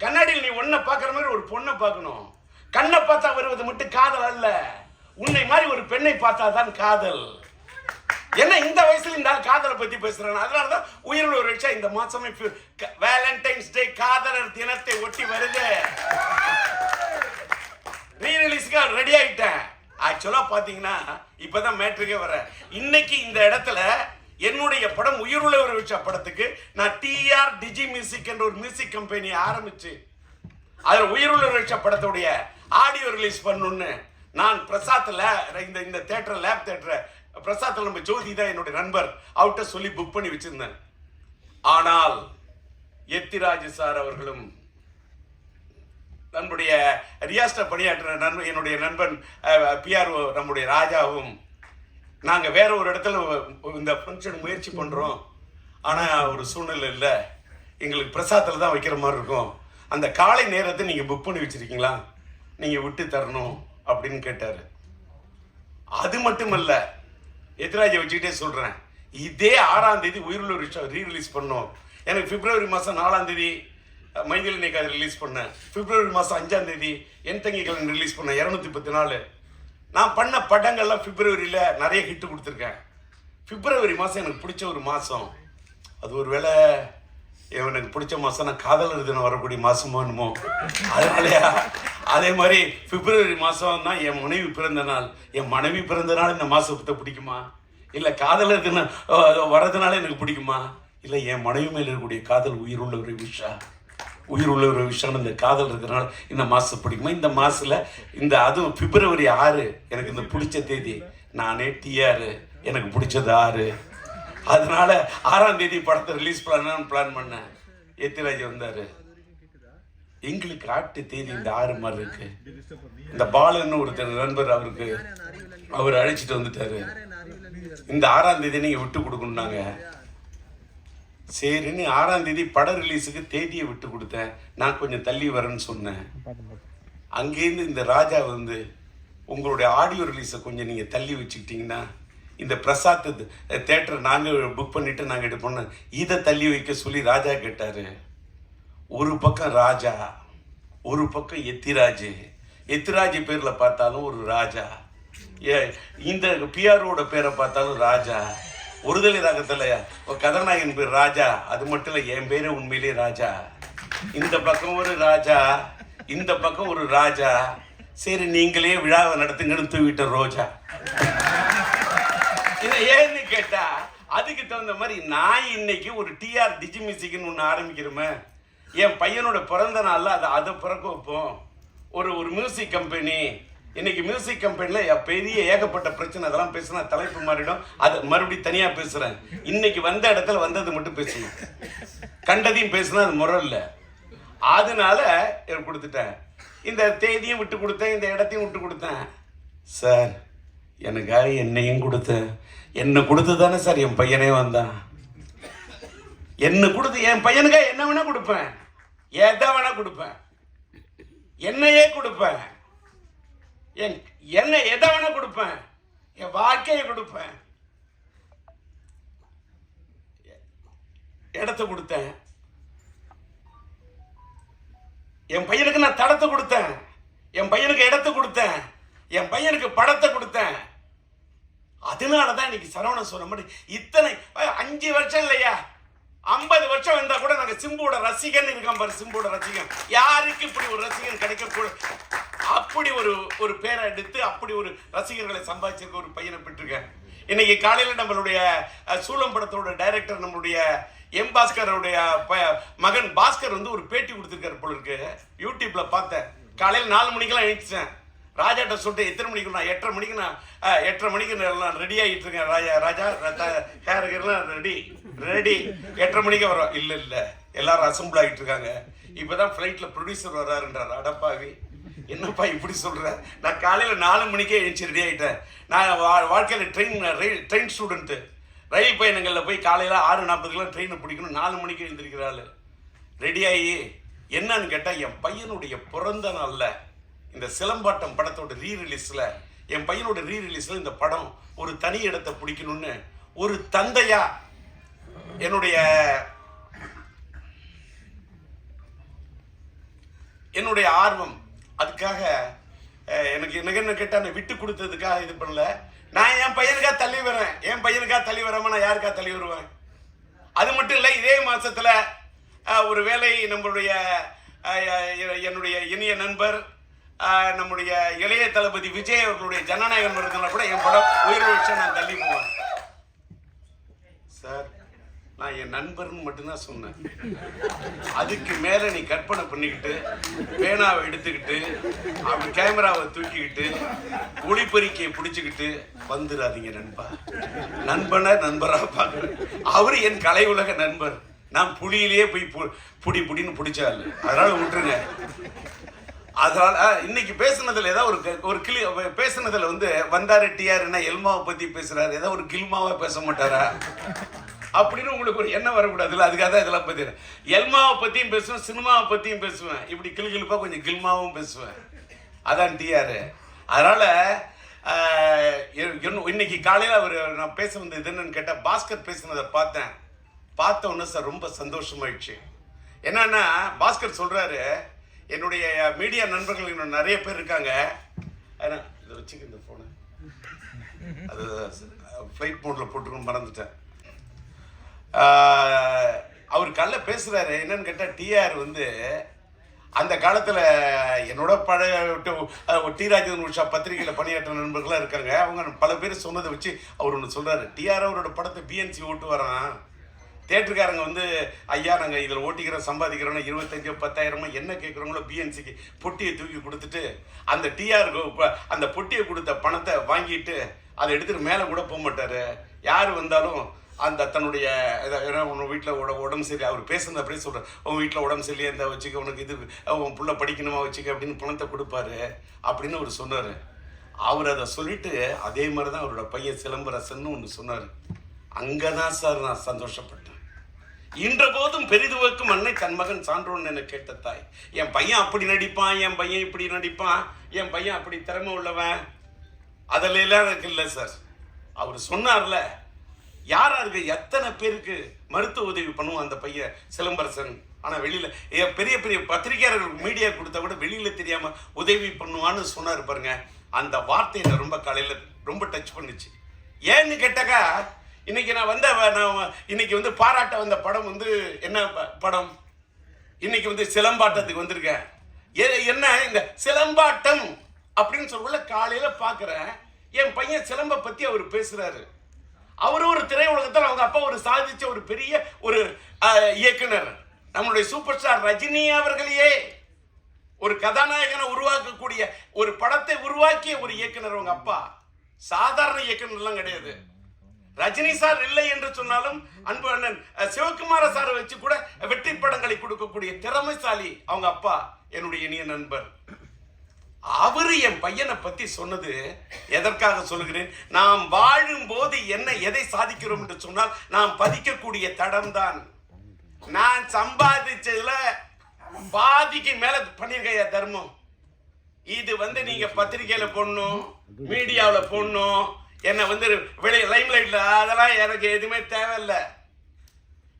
B: கண்ணாடியில் நீ ஒன்ன பாக்குற மாதிரி ஒரு பொண்ணை பார்க்கணும். கண்ணை பார்த்தா வருவது மட்டும் காதல் அல்ல, உன்னை மாதிரி ஒரு பெண்ணை பார்த்தா தான் காதல். என்ன இந்த வயசுல இந்த காதலை பத்தி பேசுறேன். அதனாலதான் உயிரில் ஒரு விஷயம் இந்த மாசமே வேலண்டைன்ஸ் டே காதலர் தினத்தை ஒட்டி வருது. ரீரிலீஸ்க்கு ரெடி ஆயிட்டேன். ஆக்சுவலா பாத்தீங்கன்னா இப்பதான் மேட்ருக்கே வர. இன்னைக்கு இந்த இடத்துல என்னுடைய படம் உயிருள்ள ஒரு விஷயம் படத்துக்கு நான் டிஆர் டிஜி மியூசிக் என்ற ஒரு மியூசிக் கம்பெனியை ஆரம்பிச்சு அதில் உயிருள்ள ஒரு விஷயம் படத்துடைய ஆடியோ ரிலீஸ் பண்ணணும்னு நான் பிரசாத்தில் இந்த தேட்டர் லேப் தேட்டரை பிரசாத்தில் நம்ம ஜோதி தான் என்னுடைய நண்பர் அவர்கிட்ட சொல்லி புக் பண்ணி வச்சிருந்தேன். ஆனால் எத்திராஜ் சார் அவர்களும் நம்முடைய ரியாஸ்ட பணியாற்ற என்னுடைய நண்பன் பிஆர்ஓ நம்முடைய ராஜாவும் நாங்கள் வேற ஒரு இடத்துல இந்த ஃபங்க்ஷன் முயற்சி பண்ணுறோம், ஆனால் ஒரு சூழ்நிலை இல்லை, எங்களுக்கு பிரசாத்தில் தான் வைக்கிற மாதிரி இருக்கும், அந்த காலை நேரத்தை நீங்கள் புக் பண்ணி வச்சிருக்கீங்களா, நீங்கள் விட்டு தரணும் அப்படின்னு கேட்டார். அது மட்டுமல்ல, எத்திராஜை வச்சுக்கிட்டே சொல்கிறேன், இதே 6ஆம் தேதி உயிருள்ள விஷயம் ரீரிலீஸ் பண்ணோம். எனக்கு பிப்ரவரி மாதம் 4ஆம் தேதி மைதிலி நேக்காது ரிலீஸ் பண்ணேன். பிப்ரவரி மாதம் 5ஆம் தேதி என் தங்கி கலன் ரிலீஸ் பண்ணேன். 210 நான் பண்ண படங்கள்லாம் பிப்ரவரியில் நிறைய ஹிட்டு கொடுத்துருக்கேன். பிப்ரவரி மாதம் எனக்கு பிடிச்ச ஒரு மாதம். அது ஒரு வேளை எனக்கு பிடிச்ச மாதம் நான் காதலர் தினம் வரக்கூடிய மாதமோ என்னமோ, அதனாலயா அதே மாதிரி பிப்ரவரி மாதம் தான் என் மனைவி பிறந்த நாள். என் மனைவி பிறந்த நாள் இந்த மாதத்தை பிடிக்குமா, இல்லை காதலர் தினம் வர்றதுனால எனக்கு பிடிக்குமா, இல்லை என் மனைவி மேல் இருக்கக்கூடிய காதல் உயிருள்ள ஒரு விஷயம் இந்த காதல் இருக்கிறனால இந்த மாதம் பிடிக்குமா, இந்த மாதத்தில் இந்த அதுவும் பிப்ரவரி 6 எனக்கு இந்த பிடிச்ச தேதி. நானே டிஆர், எனக்கு பிடிச்சது 6, அதனால 6ஆம் தேதி படத்தை ரிலீஸ் பண்ணலான்னு பிளான் பண்ணேன். எத்திராஜ் வந்தார். எங்களுக்கு ஆட்டு தேதி இந்த 6 மாதிரி இருக்கு. இந்த பாலன்னு ஒருத்தர் நண்பர் அவர் அழைச்சிட்டு வந்துட்டாரு. இந்த 6ஆம் தேதி நீங்கள் விட்டு கொடுக்கணுன்னாங்க. சரின்னு 6ஆம் தேதி பட ரிலீஸுக்கு தேதியை விட்டு கொடுத்தேன். நான் கொஞ்சம் தள்ளி வரேன்னு சொன்னேன். அங்கேருந்து இந்த ராஜா வந்து உங்களுடைய ஆடியோ ரிலீஸை கொஞ்சம் நீங்கள் தள்ளி வச்சுக்கிட்டிங்கன்னா இந்த பிரசாத் தேட்டரை நாங்கள் புக் பண்ணிவிட்டு நாங்கள் இது பண்ணோம், இதை தள்ளி வைக்க சொல்லி ராஜா கேட்டார். ஒரு பக்கம் ராஜா, ஒரு பக்கம் எத்திராஜ் பேரில் பார்த்தாலும் ஒரு ராஜா, இந்த பிஆரோட பேரை பார்த்தாலும் ராஜா. ஒருதலை ராகத்தில் கதாநாயகன் பேர் ராஜா, அது மட்டும் இல்லை என் பேரு உண்மையிலே ராஜா. இந்த பக்கம் ஒரு ராஜா, இந்த பக்கம் ஒரு ராஜா. சரி நீங்களே விழாவை நடத்துங்கன்னு தூவிட்ட ரோஜா. இதை ஏன்னு கேட்டா அதுக்கு தகுந்த மாதிரி நான் இன்னைக்கு ஒரு டிஆர் டிஜி மியூசிக்னு ஒன்று ஆரம்பிக்கிறோமே. என் பையனோட பிறந்த நாளில் அதை பிறக்க வைப்போம். ஒரு மியூசிக் கம்பெனி, இன்னைக்கு மியூசிக் கம்பெனியில் பெரிய ஏகப்பட்ட பிரச்சனை, அதெல்லாம் பேசுனா தலைப்பு மாறிடும், அதை மறுபடியும் தனியாக பேசுகிறேன். இன்னைக்கு வந்த இடத்துல வந்தது மட்டும் பேசணும், கண்டதையும் பேசுனா அது முறை இல்லை. அதனால கொடுத்துட்டேன். இந்த தேதியும் விட்டு கொடுத்தேன், இந்த இடத்தையும் விட்டு கொடுத்தேன். சார் எனக்காக என்னையும் கொடுத்தேன், என்னை கொடுத்து தானே சார் என் பையனே வந்தான். என்னை கொடுத்து என் பையனுக்காக என்ன வேணா கொடுப்பேன், எதை வேணா கொடுப்பேன், என்னையே கொடுப்பேன், என்ன எதை வேணா கொடுப்பேன், என் வாழ்க்கையை கொடுப்பேன். இடத்தை கொடுத்தேன், என் பையனுக்கு நான் தடத்தை கொடுத்தேன், என் பையனுக்கு இடத்தை கொடுத்தேன், என் பையனுக்கு படத்தை கொடுத்தேன். அதனாலதான் இன்னைக்கு சரவணன் சொன்ன மாதிரி இத்தனை 5 வருஷம் இல்லையா, 50 வருஷம் வந்தா கூட நாங்க சிம்புவோட ரசிகன் இருக்கோம் பாரு. சிம்புவோட ரசிகன், யாருக்கு இப்படி ஒரு ரசிகன் கிடைக்க, அப்படி ஒரு பேரை எடுத்து அப்படி ஒரு ரசிகர்களை சம்பாதிச்சிருக்க ஒரு பையனை பெற்றிருக்கேன். இன்னைக்கு காலையில் நம்மளுடைய சூலம் படத்தோட டைரக்டர் நம்மளுடைய எம் பாஸ்கருடைய மகன் பாஸ்கர் வந்து ஒரு பேட்டி கொடுத்துருக்காரு போல இருக்கு. யூடியூப்ல பார்த்தேன். காலையில் 4 மணிக்கெல்லாம் எழுந்திரிச்சேன். ராஜாட்ட சொல்லிட்டு எத்தனை மணிக்கு, நான் 8:30 மணிக்கு நான் ரெடி ஆகிட்டு இருக்கேன். ராஜா ஹேர்லாம் ரெடி 8:30 மணிக்கு வரோம். இல்லை எல்லாரும் அசம்பிள் ஆகிட்டு இருக்காங்க. இப்போதான் ஃப்ளைட்டில் ப்ரொடியூசர் வர்றாருன்றார். அடப்பாவி, என்னப்பா இப்படி சொல்கிற? நான் காலையில் 4 மணிக்கே எழுந்துச்சு ரெடி ஆகிட்டேன். நான் வாழ்க்கையில் ட்ரெயின் ஸ்டூடெண்ட்டு. ரயில் பயணங்களில் போய் காலையில் 6:40 ட்ரெயினை பிடிக்கணும். 4 மணிக்கு எழுந்திருக்கிறாள். ரெடியாகி என்னன்னு கேட்டால், என் பையனுடைய பிறந்த நாளில் இந்த சிலம்பாட்டம் படத்தோட ரீரிலீஸில், என் பையனோட ரீரிலீஸில் இந்த படம் ஒரு தனி இடத்தை பிடிக்கணும்னு ஒரு தந்தையா என்னுடைய ஆர்வம். அதுக்காக எனக்கு என்ன கேட்டால் நான் விட்டு கொடுத்ததுக்காக இது பண்ணல. நான் என் பையனுக்காக தள்ளி வரேன். என் பையனுக்காக தள்ளி வராமல் நான் யாருக்காக தள்ளி வருவேன்? அது மட்டும் இல்லை, இதே மாதத்தில் ஒரு வேளை நம்மளுடைய என்னுடைய இனிய நண்பர் நம்முடைய இளைய தளபதி விஜய் அவர்களுடைய ஜனநாயகம் இருந்தால் கூட என் படம் உயிர் விஷயம் நான் தள்ளி போவேன். சார் நான் என் நண்பர்னு மட்டும்தான் சொன்னேன். அதுக்கு மேல நீ கற்பனை பண்ணிக்கிட்டு பேனாவை எடுத்துக்கிட்டு அப்படி கேமராவை தூக்கிக்கிட்டு ஒளிப்பெருக்கியை பிடிச்சுக்கிட்டு வந்துடாதீங்க நண்பா. நண்பரா பார்க்குறேன். அவரு என் கலை உலக நண்பர். நான் புலியிலேயே போய் புடின்னு பிடிச்சாரு. அதனால விட்டுருங்க. அதனால இன்னைக்கு பேசுனதுல ஏதாவது ஒரு பேசுனதுல வந்து வந்தாரு டிஆர் என்ன எல்மாவை பத்தி பேசுறாரு, ஏதாவது ஒரு கில்மாவா பேச மாட்டாரா அப்படின்னு உங்களுக்கு ஒரு எண்ணம் வரக்கூடாதுல்ல. அதுக்காக தான் இதெல்லாம் பத்தி எல்மாவை பத்தியும் பேசுவேன், சினிமாவை பத்தியும் பேசுவேன், இப்படி கிளிகிழிப்பா கொஞ்சம் கில்மாவும் பேசுவேன். அதான் டிஆர். அதனால இன்னைக்கு காலையில நான் பேச வந்தது என்னன்னு கேட்டா, பாஸ்கர் பேசுனதை பார்த்த உடனே சார் ரொம்ப சந்தோஷமாயிடுச்சு. என்னன்னா பாஸ்கர் சொல்றாரு, என்னுடைய மீடியா நண்பர்கள் இன்னும் நிறைய பேர் இருக்காங்க. இதை வச்சுக்க இந்த போனை அது ஃப்ளைட் மோட்ல போட்டுக்கணும் மறந்துட்டேன். அவர் கல்ல பேசுறாரு. என்னன்னு கேட்டா, டிஆர் வந்து அந்த காலத்துல என்னோட பழைய டி ராஜேந்திரன் உஷா பத்திரிகையில பணியாற்ற நண்பர்களாக இருக்காங்க. அவங்க பல பேர் சொன்னதை வச்சு அவர் ஒன்று சொல்றாரு. டிஆர் அவரோட படத்தை பிஎன்சி ஓட்டு வரான். தேட்டருக்காரங்க வந்து ஐயா நாங்கள் இதில் ஓட்டிக்கிறோம் சம்பாதிக்கிறோன்னா 25 10,000 என்ன கேட்குறவங்களோ பிஎன்சிக்கு பொட்டியை தூக்கி கொடுத்துட்டு அந்த டிஆருக்கு அந்த பொட்டியை கொடுத்த பணத்தை வாங்கிட்டு அதை எடுத்துகிட்டு மேலே கூட போக மாட்டார். யார் வந்தாலும் அந்த தன்னுடைய உன் வீட்டில் உடம்பு சரி, அவர் பேசுனது அப்படியே சொல்கிறார், உன் வீட்டில் உடம்பு சரியில்லையே இருந்தால் வச்சுக்க, உனக்கு இது உன் பிள்ளை படிக்கணுமா வச்சுக்க அப்படின்னு பணத்தை கொடுப்பாரு அப்படின்னு அவர் சொன்னார். அவர் அதை சொல்லிட்டு அதே மாதிரி தான் அவரோட பையன் சிலம்பரசன்னு ஒன்று சொன்னார். அங்கே தான் சார் நான் சந்தோஷப்பட்டேன். இன்ற போதும் பெரிதுவக்கும் அன்னை தன் மகன் சான்றோன்னு என கேட்ட தாய். என் பையன் அப்படி நடிப்பான், என் பையன் இப்படி நடிப்பான், என் பையன் அப்படி திறமை உள்ளவன், அதிலெல்லாம் எனக்கு இல்லை சார். அவர் சொன்னார்ல, யாராருக்கு எத்தனை பேருக்கு மருத்துவ உதவி பண்ணுவான் அந்த பையன் சிலம்பரசன். ஆனால் வெளியில் பெரிய பெரிய பத்திரிகையாளர்களுக்கு மீடியா கொடுத்தா கூட வெளியில் தெரியாமல் உதவி பண்ணுவான்னு சொன்னார் பாருங்க. அந்த வார்த்தை என்னை ரொம்ப காலையில் ரொம்ப டச் பண்ணுச்சு. ஏன்னு கேட்டாக்கா, இன்னைக்கு இன்னைக்கு வந்து பாராட்ட வந்த படம் வந்து என்ன படம், இன்னைக்கு வந்து சிலம்பாட்டத்துக்கு வந்திருக்கேன். என்ன இந்த சிலம்பாட்டம் அப்படின்னு சொல்ல காலையில பாக்குறேன். என் பையன் சிலம்ப பத்தி அவர் பேசுறாரு. அவரு ஒரு திரையுலகத்தில் அவங்க அப்பா ஒரு சாதிச்ச ஒரு பெரிய ஒரு இயக்குனர், நம்மளுடைய சூப்பர் ஸ்டார் ரஜினி அவர்களையே ஒரு கதாநாயகனை உருவாக்கக்கூடிய ஒரு படத்தை உருவாக்கிய ஒரு இயக்குனர் அவங்க அப்பா. சாதாரண இயக்குனர்லாம் கிடையாது. ரஜினி சார் இல்லை என்று சொன்னாலும் அன்பு அண்ணன் சிவகுமார சாரை வச்சு கூட வெற்றி படங்களை கொடுக்கக்கூடிய திறமைசாலி அவங்க அப்பா, என்னுடைய இனிய நண்பர். அவரு என் பையனை பத்தி சொன்னது எதற்காக சொல்லுகிறேன், நாம் வாழும் போது எதை சாதிக்கிறோம் என்று சொன்னால் நாம் பதிக்கக்கூடிய தடம் தான். நான் சம்பாதிச்சதுல பாதிக்கு மேல பண்ணிருக்கையா தர்மம். இது வந்து நீங்க பத்திரிகையில போடணும், மீடியாவில் போடணும், என்ன வந்து லைம்லைட்ல, அதெல்லாம் எனக்கு எதுவுமே தேவையில்லை.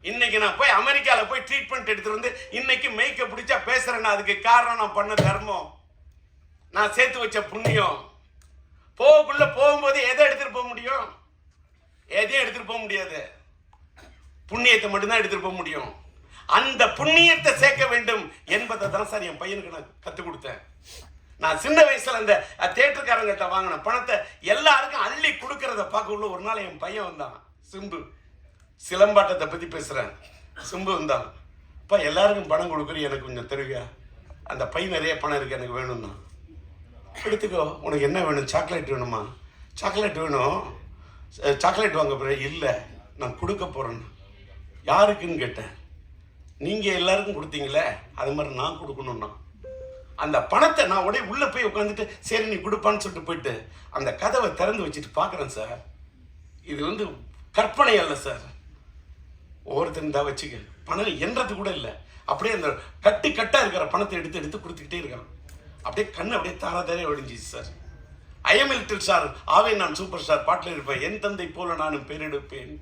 B: இன்னைக்கு நான் போய் அமெரிக்காவில் போய் ட்ரீட்மெண்ட் எடுத்துட்டு வந்து இன்னைக்கு மெய்க்க பிடிச்சா பேசுறேன்னா அதுக்கு காரணம் நான் பண்ண தர்மம், நான் சேர்த்து வச்ச புண்ணியம். போகும்போது எதை எடுத்துட்டு போக முடியும்? எதையும் எடுத்துட்டு போக முடியாது. புண்ணியத்தை மட்டும்தான் எடுத்துட்டு போக முடியும். அந்த புண்ணியத்தை சேர்க்க வேண்டும் என்பதை தான் சார் என் பையனுக்கு நான் கற்றுக் கொடுத்தேன். நான் சின்ன வயசுல அந்த தேட்டருக்காரங்கிட்ட வாங்கின பணத்தை எல்லாருக்கும் அள்ளி கொடுக்கறத பார்க்க உள்ள ஒரு நாள் என் பையன் வந்தான், சிம்பு. சிலம்பாட்டத்தை பத்தி பேசுறேன். சிம்பு வந்தான். அப்பா எல்லாருக்கும் பணம் கொடுக்குறது எனக்கு கொஞ்சம் தருவியா? அந்த பையன் நிறைய பணம் இருக்கு, எனக்கு வேணும்னா. எடுத்துக்கோ, உனக்கு என்ன வேணும்? சாக்லேட் வேணுமா? சாக்லேட் வேணும். சாக்லேட் வாங்க போறேன். இல்லை, நான் கொடுக்க போறேன்னு. யாருக்குன்னு கேட்டேன். நீங்க எல்லாருக்கும் கொடுத்தீங்களே, அது மாதிரி நான் கொடுக்கணும்னா. அந்த பணத்தை நான் உடனே உள்ள போய் உட்காந்துட்டு சரி நீ கொடுப்பான்னு சொல்லிட்டு போயிட்டு அந்த கதவை திறந்து வச்சுட்டு பார்க்குறேன் சார். இது வந்து கற்பனை அல்ல சார். ஒவ்வொருத்தரும் தான் வச்சுக்க, பணம் என்றது கூட இல்லை. அப்படியே அந்த கட்டா இருக்கிற பணத்தை எடுத்து கொடுத்துக்கிட்டே இருக்கான். அப்படியே கண்ணு அப்படியே தாராதாரே ஒழிஞ்சிச்சு சார். ஐஎம் லிட்டில் ஸ்டார், ஆவே நான் சூப்பர் ஸ்டார் பாட்டில் இருப்பேன். என் தந்தை போல நானும் பேரெடுப்பேன்,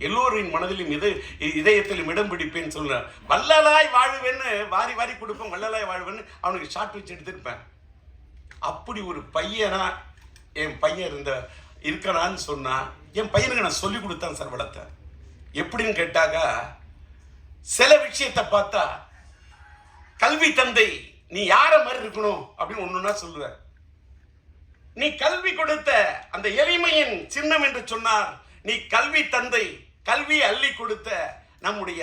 B: எல்லோரின் மனதிலும் இதயத்திலும் இடம் பிடிப்பேன்னு சொல்றேன். வள்ளலாய் வாழ்வேன்னு வாரி வாரி கொடுப்பேன், வள்ளலாய் வாழ்வேன்னு அவனுக்கு ஷார்ட் வச்சு எடுத்திருப்பேன். அப்படி ஒரு பையனா என் பையன் இருக்கனான்னு சொன்னா, என் பையனுக்கு நான் சொல்லி கொடுத்தேன் சார் வளர்த்த. எப்படின்னு கேட்டாக்கா, சில விஷயத்தை பார்த்தா கல்வி தந்தை நீ யார மாதிரி இருக்கணும் அப்படின்னு ஒண்ணுன்னா சொல்லுவேன். நீ கல்வி கொடுத்த அந்த எளிமையின் சின்னம் என்று சொன்னார். நீ கல்வி தந்தை, கல்வியை அள்ளி கொடுத்த நம்முடைய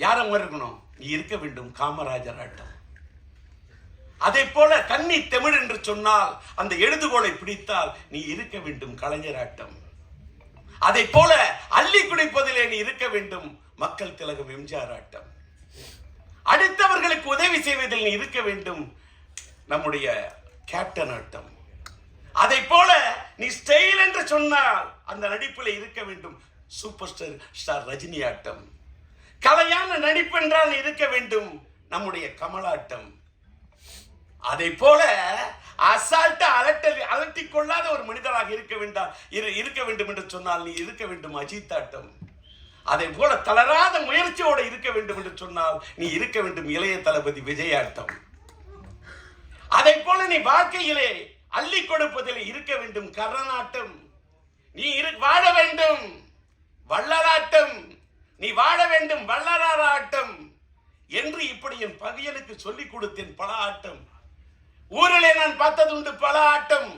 B: யாரும் இருக்கணும், நீ இருக்க வேண்டும் காமராஜர் ஆட்டம். அதை போல கன்னி தமிழ் என்று சொன்னால் அந்த எழுதுகோலை பிடித்தால் நீ இருக்க வேண்டும் கலைஞர் ஆட்டம். அதை போல அள்ளி குடிப்பதிலே நீ இருக்க வேண்டும் மக்கள் திலகம் எம்ஜிஆர் ஆட்டம். அடுத்தவர்களுக்கு உதவி செய்வதில் நீ இருக்க வேண்டும் நம்முடைய கேப்டன் ஆட்டம். அதை போல நீ ஸ்டைல் என்று சொன்னால் அந்த நடிப்பில் இருக்க வேண்டும் சூப்பர் ஸ்டார் ரஜினி ஆட்டம். கலையான நடிப்பு என்றால் இருக்க வேண்டும் நம்முடைய கமலாட்டம். அதை போல அசால்ட்டா அலட்டிக் கொள்ளாத ஒரு மனிதராக இருக்க வேண்டும் என்று சொன்னால் நீ இருக்க வேண்டும் அஜித் ஆட்டம். அதை போல தளராத முயற்சியோடு இருக்க வேண்டும் என்று சொன்னால் நீ இருக்க வேண்டும் இளைய தளபதி விஜய் ஆட்டம். அதை போல நீ வாழ்க்கையிலே அள்ளி கொடுப்பதில் இருக்க வேண்டும் கர்ணனாட்டம். நீ வாழ வேண்டும் வள்ளலாட்டம், நீ வாழ வேண்டும் வள்ளலாராட்டம் என்று இப்படி என் பகையனுக்கு சொல்லிக் கொடுத்தேன் பல ஆட்டம். ஊரிலே நான் பார்த்தது உண்டு பல ஆட்டம்.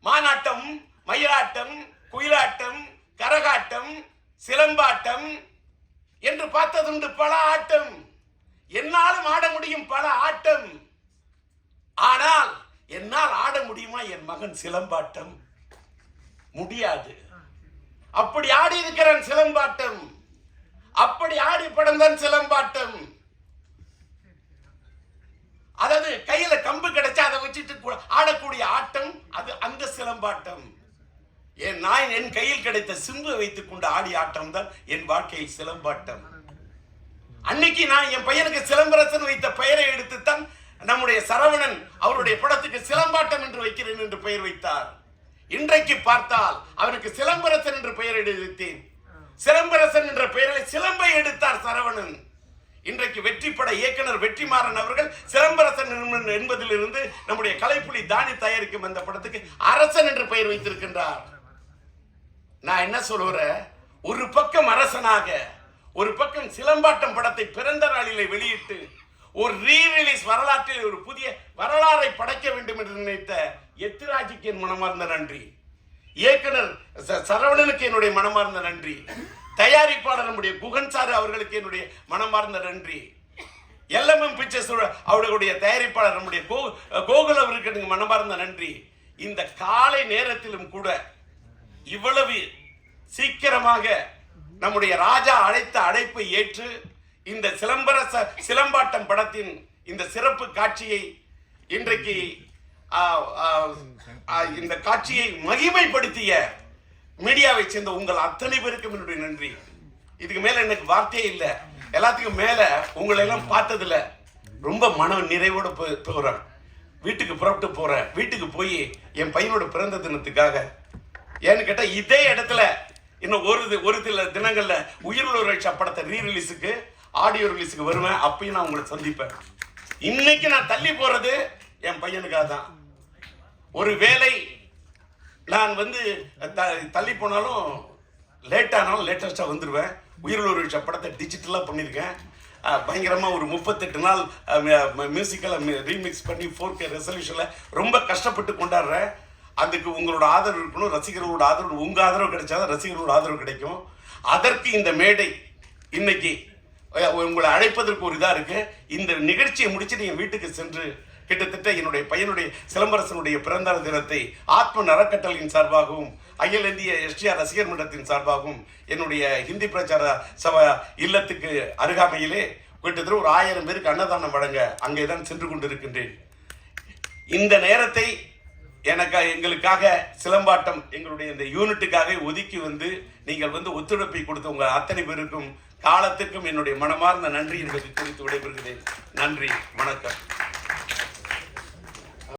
B: மானாட்டம், மயிலாட்டம், குயிலாட்டம், கரகாட்டம், சிலம்பாட்டம் என்று பார்த்ததுண்டு பல ஆட்டம். என்னாலும் ஆட முடியும் பல ஆட்டம். ஆனால் என்னால் ஆட முடியுமா என் மகன் சிலம்பாட்டம்? முடியாது. அப்படி ஆடி இருக்கிறான் சிலம்பாட்டம். அப்படி ஆடி படம் தான் சிலம்பாட்டம். அதாவது கையில கம்பு கிடைச்சா அதை வச்சுட்டு ஆடக்கூடிய ஆட்டம் அது அந்த சிலம்பாட்டம். நான் என் கையில் கிடைத்த சிம்பு வைத்துக் கொண்டு ஆடிய ஆட்டம் தான் என் வாழ்க்கையில் சிலம்பாட்டம். அன்னைக்கு நான் என் பையனுக்கு சிலம்பரசன் வைத்த பெயரை எடுத்துத்தான் நம்முடைய சரவணன் அவருடைய படத்துக்கு சிலம்பாட்டம் என்று வைக்கிறேன் என்று பெயர் வைத்தார். இன்றைக்கு பார்த்தால் அவருக்கு சிலம்பரசன் என்று பெயர் எடுத்தேன். சிலம்பரசன் என்ற பெயரில் சிலம்பை எடுத்தார் சரவணன். இன்றைக்கு வெற்றிப்பட இயக்குனர் வெற்றிமாறன் அவர்கள் சிலம்பரசன் என்பதிலிருந்து நம்முடைய கலைப்புலி தானி தயாரிக்கும் அந்த படத்துக்கு அரசன் என்று பெயர் வைத்திருக்கின்றார். நான் என்ன சொல்றேன், ஒரு பக்கம் அரசனாக ஒரு பக்கம் சிலம்பாட்டம் படத்தை பிறந்த நாளிலே வெளியிட்டு ஒரு ரீரிலீஸ் வரலாற்றில் ஒரு புதிய வரலாறை படைக்க வேண்டும் என்று நினைத்த எத்திராஜுக்கு என் மனமார்ந்த நன்றி. இயக்குனர் சரவணனுக்கு என்னுடைய மனமார்ந்த நன்றி. தயாரிப்பாளர் நம்முடைய குகன் சார் அவர்களுக்கு என்னுடைய மனமார்ந்த நன்றி. எல்எம்எம் பிக்சர்ஸ் அவர்களுடைய தயாரிப்பாளர் நம்முடைய கோகுல் அவருக்கு எனக்கு மனமார்ந்த நன்றி. இந்த காலை நேரத்திலும் கூட இவ்வளவு சீக்கிரமாக நம்முடைய ராஜா அழைத்த அழைப்பை ஏற்று இந்த சிலம்பாட்டம் படத்தின் இந்த சிறப்பு காட்சியை இன்றைக்கு இந்த காட்சியை மகிமைப்படுத்திய மீடியாவை சேர்ந்த உங்கள் அத்தனை பேருக்கும் என்னுடைய நன்றி. இதுக்கு மேல எனக்கு வார்த்தையே இல்லை. எல்லாத்துக்கும் மேல உங்களை எல்லாம் பார்த்ததுல ரொம்ப மன நிறைவோட போறேன். வீட்டுக்கு புறப்பட்டு போறேன். வீட்டுக்கு போய் என் பையனோட பிறந்த தினத்துக்காக ஏன்னு கேட்டா இதே இடத்துல இன்னும் ஒரு சில தினங்கள்ல உயிருள்ள ரட்சா படத்தை ரீரிலீஸுக்கு ஆடியோ ரிலீஸுக்கு வருவேன். அப்பயும் நான் உங்களை சந்திப்பேன். இன்னைக்கு நான் தள்ளி போறது என் பையனுக்காக தான். ஒரு வேளை நான் தள்ளி போனாலும் லேட்டானாலும் லேட்டஸ்டா வந்துடுவேன். உயிருள்ள படத்தை டிஜிட்டலா பண்ணியிருக்கேன். பயங்கரமா ஒரு 38 நாள் மியூசிக்கலை ரீமிக்ஸ் பண்ணி 4K ரெசல்யூஷன்ல ரொம்ப கஷ்டப்பட்டு கொண்டாடுறேன். அதுக்கு உங்களோட ஆதரவு இருக்கணும். ரசிகர்களோட ஆதரவு, உங்க ஆதரவு கிடைச்சாதான் ரசிகர்களோட ஆதரவு கிடைக்கும். அதற்கு இந்த மேடை இன்னைக்கு உங்களை அழைப்பதற்கு ஒரு இதா இருக்கு. இந்த நிகழ்ச்சியை முடிச்சு நீங்க வீட்டுக்கு சென்று கிட்டத்தட்ட என்னுடைய பையனுடைய சிலம்பரசனுடைய பிறந்த தினத்தை ஆத்ம அறக்கட்டளையின் சார்பாகவும் அகில இந்திய எஸ்டிஆர் ரசிகர் மன்றத்தின் சார்பாகவும் என்னுடைய ஹிந்தி பிரச்சார சபா இல்லத்துக்கு அருகாமையிலே கிட்டத்தட்ட ஒரு 1000 பேருக்கு அன்னதானம் வழங்க அங்கே தான் சென்று கொண்டிருக்கின்றேன். இந்த நேரத்தை எங்களுக்காக சிலம்பாட்டம் எங்களுடைய இந்த யூனிட்டுக்காக ஒதுக்கி நீங்கள் ஒத்துழைப்பை கொடுத்த உங்க அத்தனை பேருக்கும் காலத்துக்கும் என்னுடைய மனமார்ந்த நன்றி என்பதை குறித்து விடைபெறுகிறேன். நன்றி, வணக்கம்.